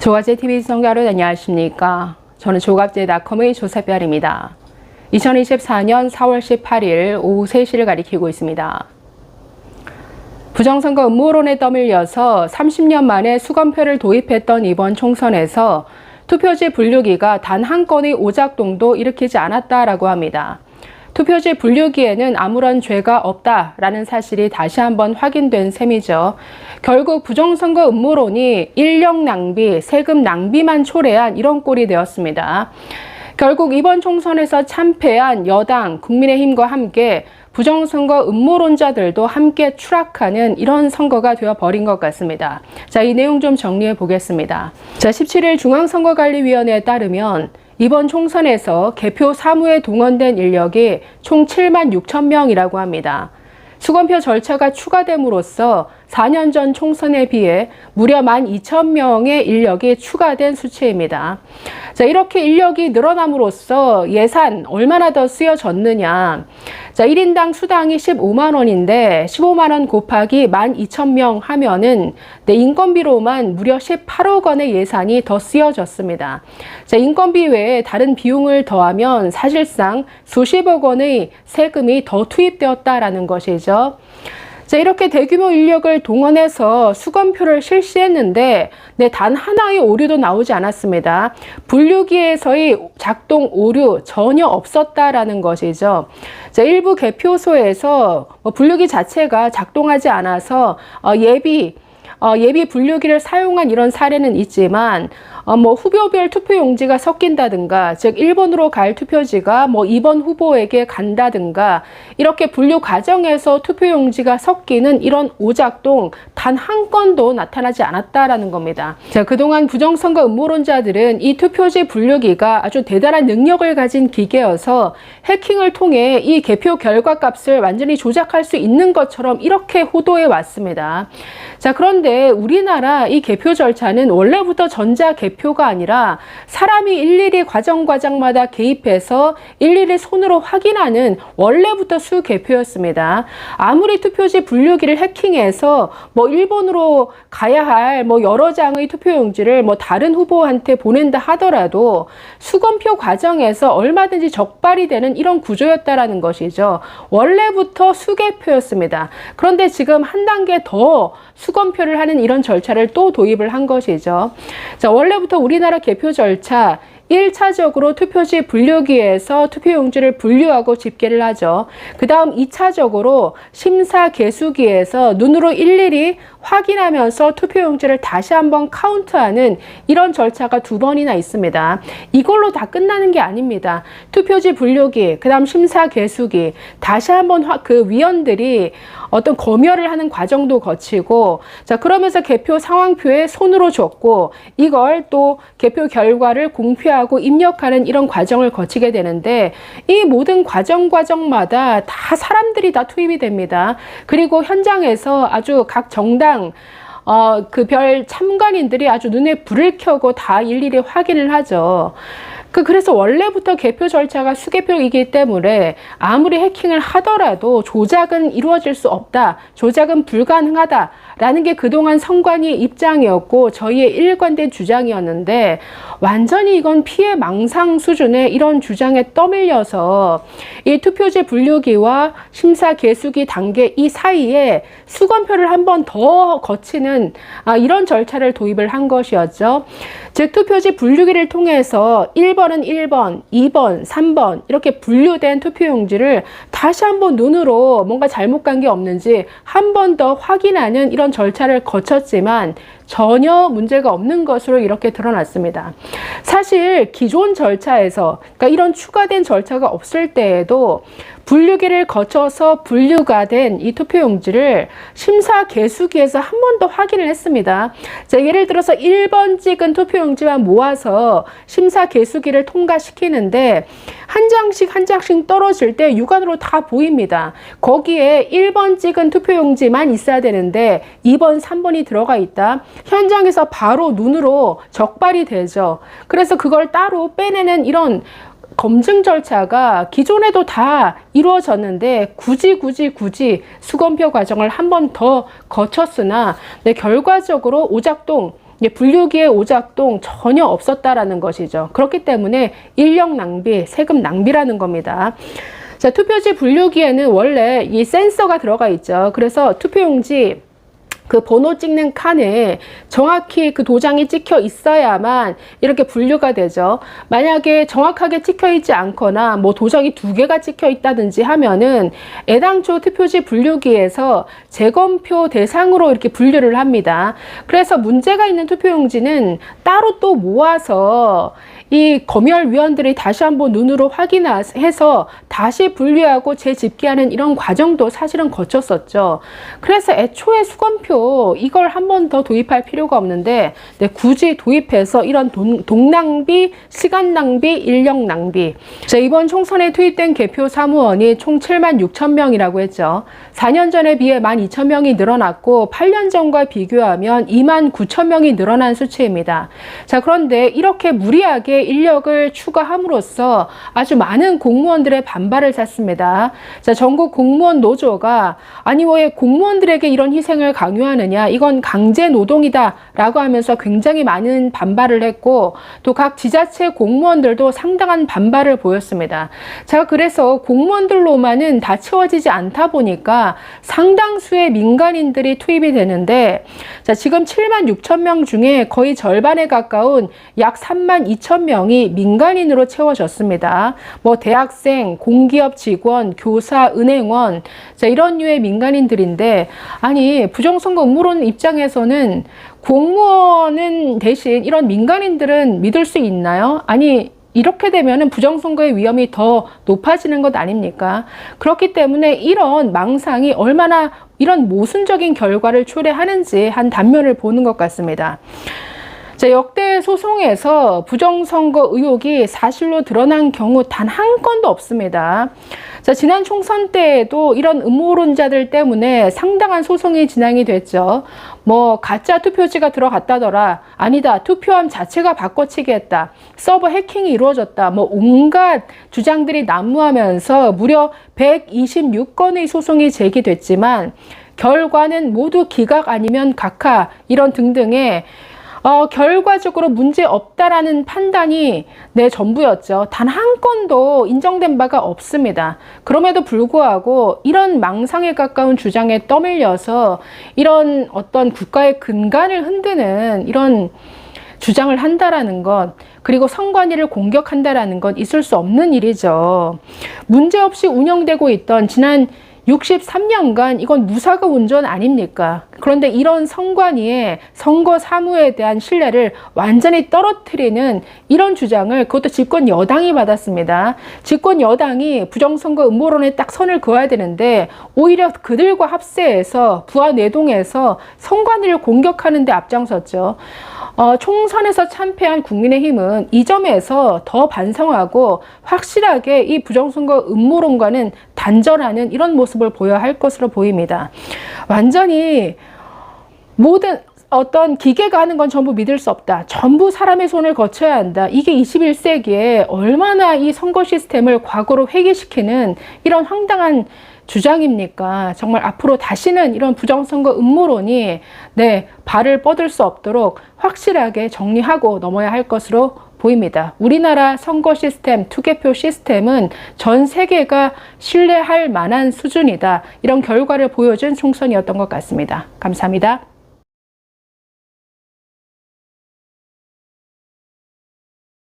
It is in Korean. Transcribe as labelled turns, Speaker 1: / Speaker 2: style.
Speaker 1: 조갑제TV 시청자 여러분 안녕하십니까. 저는 조갑제닷컴의 조세별입니다. 2024년 4월 18일 오후 3시를 가리키고 있습니다. 부정선거 음모론에 떠밀려서 30년 만에 수검표를 도입했던 이번 총선에서 투표지 분류기가 단 한 건의 오작동도 일으키지 않았다라고 합니다. 투표지 분류기에는 아무런 죄가 없다라는 사실이 다시 한번 확인된 셈이죠. 결국 부정선거 음모론이 인력 낭비, 세금 낭비만 초래한 이런 꼴이 되었습니다. 결국 이번 총선에서 참패한 여당 국민의힘과 함께 부정선거 음모론자들도 함께 추락하는 이런 선거가 되어버린 것 같습니다. 자, 이 내용 좀 정리해 보겠습니다. 자, 17일 중앙선거관리위원회에 따르면 이번 총선에서 개표 사무에 동원된 인력이 총 7만 6천 명이라고 합니다. 수검표 절차가 추가됨으로써 4년 전 총선에 비해 무려 12,000명의 인력이 추가된 수치입니다. 자, 이렇게 인력이 늘어남으로써 예산 얼마나 더 쓰여졌느냐. 자, 1인당 수당이 15만 원인데 15만 원 곱하기 12,000명 하면은 인건비로만 무려 18억 원의 예산이 더 쓰여졌습니다. 자, 인건비 외에 다른 비용을 더하면 사실상 수십억 원의 세금이 더 투입되었다라는 것이죠. 자, 이렇게 대규모 인력을 동원해서 수검표를 실시했는데 단 하나의 오류도 나오지 않았습니다. 분류기에서의 작동 오류 전혀 없었다라는 것이죠. 자, 일부 개표소에서 분류기 자체가 작동하지 않아서 예비 분류기를 사용한 이런 사례는 있지만 후보별 투표용지가 섞인다든가, 즉 1번으로 갈 투표지가 2번 후보에게 간다든가, 이렇게 분류 과정에서 투표용지가 섞이는 이런 오작동 단 한 건도 나타나지 않았다라는 겁니다. 자, 그동안 부정선거 음모론자들은 이 투표지 분류기가 아주 대단한 능력을 가진 기계여서 해킹을 통해 이 개표 결과 값을 완전히 조작할 수 있는 것처럼 이렇게 호도해 왔습니다. 자, 그런데 우리나라 이 개표 절차는 원래부터 전자 개표가 아니라 사람이 일일이 과정마다 개입해서 일일이 손으로 확인하는 원래부터 수개표였습니다. 아무리 투표지 분류기를 해킹해서 1번으로 가야 할 여러 장의 투표용지를 다른 후보한테 보낸다 하더라도 수검표 과정에서 얼마든지 적발이 되는 이런 구조였다라는 것이죠. 원래부터 수개표였습니다. 그런데 지금 한 단계 더 수검표를 하는 이런 절차를 또 도입을 한 것이죠. 자, 원래부터 우리나라 개표 절차 1차적으로 투표지 분류기에서 투표용지를 분류하고 집계를 하죠. 그 다음 2차적으로 심사개수기에서 눈으로 일일이 확인하면서 투표용지를 다시 한번 카운트하는 이런 절차가 2번이나 있습니다. 이걸로 다 끝나는 게 아닙니다. 투표지 분류기, 그 다음 심사개수기, 다시 한번 그 위원들이 어떤 검열을 하는 과정도 거치고, 자, 그러면서 개표 상황표에 손으로 적고 이걸 또 개표 결과를 공표하고 입력하는 이런 과정을 거치게 되는데, 이 모든 과정마다 다 사람들이 다 투입이 됩니다. 그리고 현장에서 아주 각 정당 그 별 참관인들이 아주 눈에 불을 켜고 다 일일이 확인을 하죠. 그래서 원래부터 개표 절차가 수개표이기 때문에 아무리 해킹을 하더라도 조작은 이루어질 수 없다, 조작은 불가능하다라는 게 그동안 선관위의 입장이었고 저희의 일관된 주장이었는데, 완전히 이건 피해 망상 수준의 이런 주장에 떠밀려서 이 투표지 분류기와 심사 개수기 단계 이 사이에 수검표를 한 번 더 거치는 이런 절차를 도입을 한 것이었죠. 즉 투표지 분류기를 통해서 1번은 1번, 2번, 3번 이렇게 분류된 투표용지를 다시 한번 눈으로 뭔가 잘못 간 게 없는지 한 번 더 확인하는 이런 절차를 거쳤지만 전혀 문제가 없는 것으로 이렇게 드러났습니다. 사실 기존 절차에서, 그러니까 이런 추가된 절차가 없을 때에도 분류기를 거쳐서 분류가 된 이 투표용지를 심사개수기에서 한 번 더 확인을 했습니다. 자, 예를 들어서 1번 찍은 투표용지만 모아서 심사개수기를 통과시키는데 한 장씩 떨어질 때 육안으로 다 보입니다. 거기에 1번 찍은 투표용지만 있어야 되는데 2번, 3번이 들어가 있다. 현장에서 바로 눈으로 적발이 되죠. 그래서 그걸 따로 빼내는 이런 검증 절차가 기존에도 다 이루어졌는데 굳이 수검표 과정을 한 번 더 거쳤으나 결과적으로 오작동 분류기의 오작동 전혀 없었다라는 것이죠. 그렇기 때문에 인력 낭비, 세금 낭비라는 겁니다. 자, 투표지 분류기에는 원래 이 센서가 들어가 있죠. 그래서 투표용지 그 번호 찍는 칸에 정확히 그 도장이 찍혀 있어야만 이렇게 분류가 되죠. 만약에 정확하게 찍혀 있지 않거나 뭐 도장이 2개가 찍혀 있다든지 하면은 애당초 투표지 분류기에서 재검표 대상으로 이렇게 분류를 합니다. 그래서 문제가 있는 투표용지는 따로 또 모아서 이 검열위원들이 다시 한번 눈으로 확인해서 다시 분류하고 재집계하는 이런 과정도 사실은 거쳤었죠. 그래서 애초에 수검표 이걸 한 번 더 도입할 필요가 없는데 굳이 도입해서 이런 돈 낭비, 시간 낭비, 인력 낭비. 자, 이번 총선에 투입된 개표 사무원이 총 76,000명이라고 했죠. 4년 전에 비해 12,000명이 늘어났고 8년 전과 비교하면 29,000명이 늘어난 수치입니다. 자, 그런데 이렇게 무리하게 인력을 추가함으로써 아주 많은 공무원들의 반발을 샀습니다. 자, 전국 공무원 노조가 아니 왜 공무원들에게 이런 희생을 강요하느냐, 이건 강제 노동이다 라고 하면서 굉장히 많은 반발을 했고, 또 각 지자체 공무원들도 상당한 반발을 보였습니다. 자, 그래서 공무원들로만은 다 채워지지 않다 보니까 상당수의 민간인들이 투입이 되는데, 자, 지금 76,000명 중에 거의 절반에 가까운 약 32,000명이 민간인으로 채워졌습니다. 뭐 대학생, 공기업 직원, 교사, 은행원, 자, 이런 류의 민간인들인데, 아니 부정선거 음모론 입장에서는 공무원은 대신 이런 민간인들은 믿을 수 있나요? 아니 이렇게 되면은 부정선거의 위험이 더 높아지는 것 아닙니까? 그렇기 때문에 이런 망상이 얼마나 이런 모순적인 결과를 초래하는지 한 단면을 보는 것 같습니다. 자, 역대 소송에서 부정선거 의혹이 사실로 드러난 경우 단 한 건도 없습니다. 자, 지난 총선 때에도 이런 음모론자들 때문에 상당한 소송이 진행이 됐죠. 뭐 가짜 투표지가 들어갔다더라, 아니다, 투표함 자체가 바꿔치기 했다, 서버 해킹이 이루어졌다, 뭐 온갖 주장들이 난무하면서 무려 126건의 소송이 제기됐지만 결과는 모두 기각 아니면 각하 이런 등등의 결과적으로 문제 없다라는 판단이 전부였죠. 단 한 건도 인정된 바가 없습니다. 그럼에도 불구하고 이런 망상에 가까운 주장에 떠밀려서 이런 어떤 국가의 근간을 흔드는 이런 주장을 한다라는 것, 그리고 선관위를 공격한다라는 것 있을 수 없는 일이죠. 문제없이 운영되고 있던 지난 63년간 이건 무사고 운전 아닙니까? 그런데 이런 선관위의 선거 사무에 대한 신뢰를 완전히 떨어뜨리는 이런 주장을, 그것도 집권 여당이 받았습니다. 집권 여당이 부정선거 음모론에 딱 선을 그어야 되는데 오히려 그들과 합세해서 부하내동해서 선관위를 공격하는 데 앞장섰죠. 총선에서 참패한 국민의힘은 이 점에서 더 반성하고 확실하게 이 부정선거 음모론과는 단절하는 이런 모습을 보여야 할 것으로 보입니다. 완전히 모든 어떤 기계가 하는 건 전부 믿을 수 없다, 전부 사람의 손을 거쳐야 한다, 이게 21세기에 얼마나 이 선거 시스템을 과거로 회귀시키는 이런 황당한 주장입니까? 정말 앞으로 다시는 이런 부정선거 음모론이 발을 뻗을 수 없도록 확실하게 정리하고 넘어야 할 것으로 보입니다. 우리나라 선거 시스템, 투개표 시스템은 전 세계가 신뢰할 만한 수준이다, 이런 결과를 보여준 총선이었던 것 같습니다. 감사합니다.